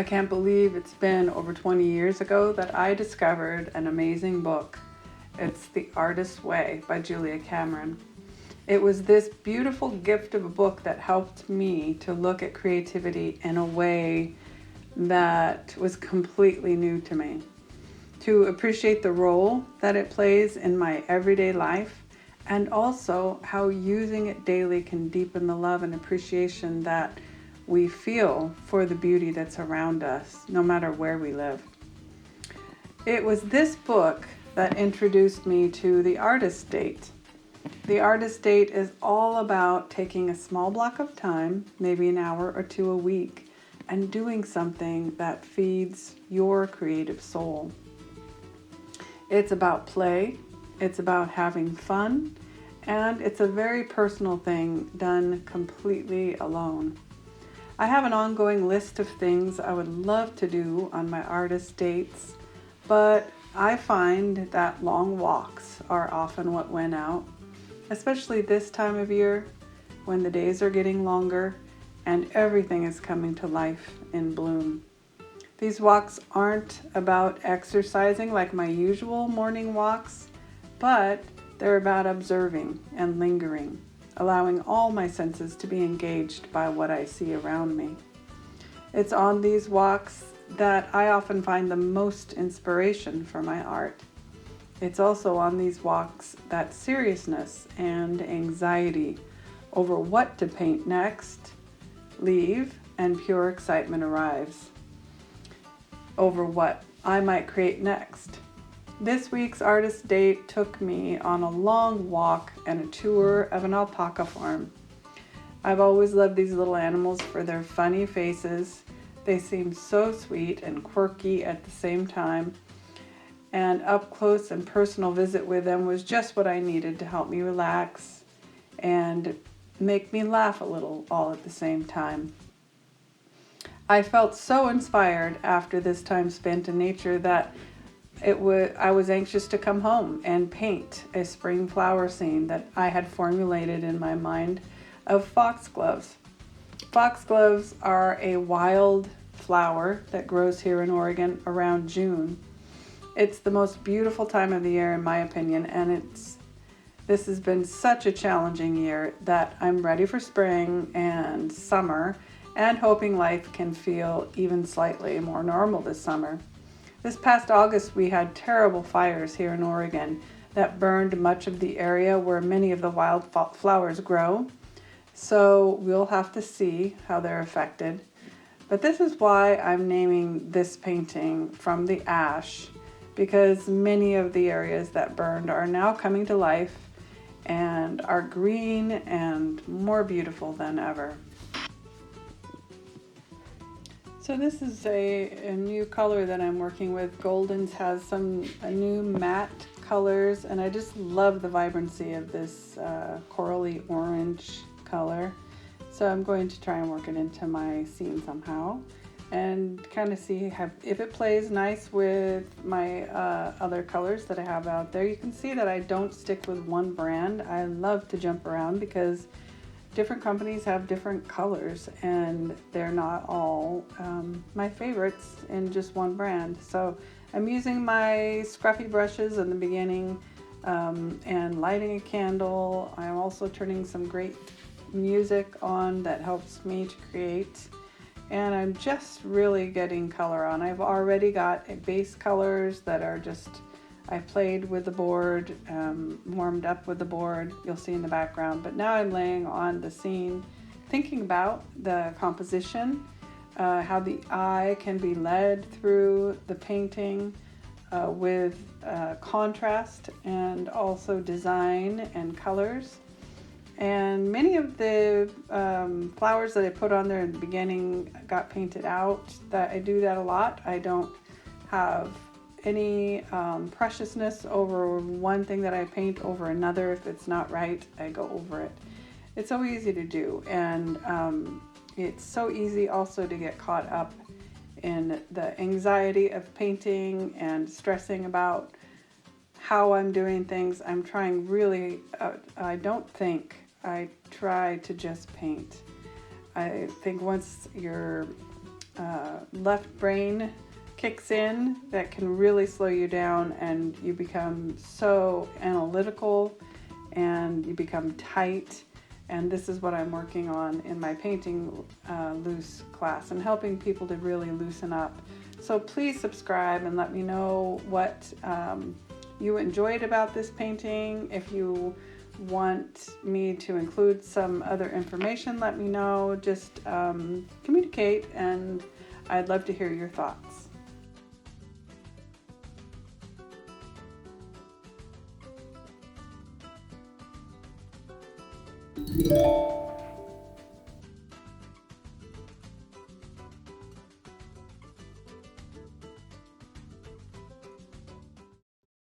I can't believe it's been over 20 years ago that I discovered an amazing book. It's The Artist's Way by Julia Cameron. It was this beautiful gift of a book that helped me to look at creativity in a way that was completely new to me, to appreciate the role that it plays in my everyday life, and also how using it daily can deepen the love and appreciation that we feel for the beauty that's around us, no matter where we live. It was this book that introduced me to the Artist Date. The Artist Date is all about taking a small block of time, maybe an hour or two a week, and doing something that feeds your creative soul. It's about play, it's about having fun, and it's a very personal thing done completely alone. I have an ongoing list of things I would love to do on my artist dates, but I find that long walks are often what win out, especially this time of year when the days are getting longer and everything is coming to life in bloom. These walks aren't about exercising like my usual morning walks, but they're about observing and lingering, allowing all my senses to be engaged by what I see around me. It's on these walks that I often find the most inspiration for my art. It's also on these walks that seriousness and anxiety over what to paint next leave, and pure excitement arrives over what I might create next. This week's artist date took me on a long walk and a tour of an alpaca farm. I've always loved these little animals for their funny faces. They seem so sweet and quirky at the same time. And up close and personal visit with them was just what I needed to help me relax and make me laugh a little all at the same time. I felt so inspired after this time spent in nature that I was anxious to come home and paint a spring flower scene that I had formulated in my mind of foxgloves. Foxgloves are a wild flower that grows here in Oregon around June. It's the most beautiful time of the year in my opinion, and this has been such a challenging year that I'm ready for spring and summer and hoping life can feel even slightly more normal this summer. This past August, we had terrible fires here in Oregon that burned much of the area where many of the wild flowers grow. So we'll have to see how they're affected. But this is why I'm naming this painting From the Ash, because many of the areas that burned are now coming to life and are green and more beautiful than ever. So this is a new color that I'm working with. Goldens has some new matte colors, and I just love the vibrancy of this corally orange color. So I'm going to try and work it into my scene somehow and kind of see if it plays nice with my other colors that I have out there. You can see that I don't stick with one brand. I love to jump around because different companies have different colors and they're not all my favorites in just one brand. So I'm using my scruffy brushes in the beginning and lighting a candle. I'm also turning some great music on that helps me to create. And I'm just really getting color on. I've already got base colors that are just, I played with the board, warmed up with the board, you'll see in the background. But now I'm laying on the scene, thinking about the composition, how the eye can be led through the painting with contrast and also design and colors. And many of the flowers that I put on there in the beginning got painted out. I do that a lot. I don't have any preciousness over one thing that I paint over another. If it's not right, I go over it. It's so easy to do, and it's so easy also to get caught up in the anxiety of painting and stressing about how I'm doing things. I'm trying really, I don't think, I try to just paint. I think once you're left brain kicks in that can really slow you down, and you become so analytical and you become tight. And this is what I'm working on in my painting loose class, and helping people to really loosen up. So please subscribe and let me know what you enjoyed about this painting. If you want me to include some other information, let me know. Just communicate, and I'd love to hear your thoughts.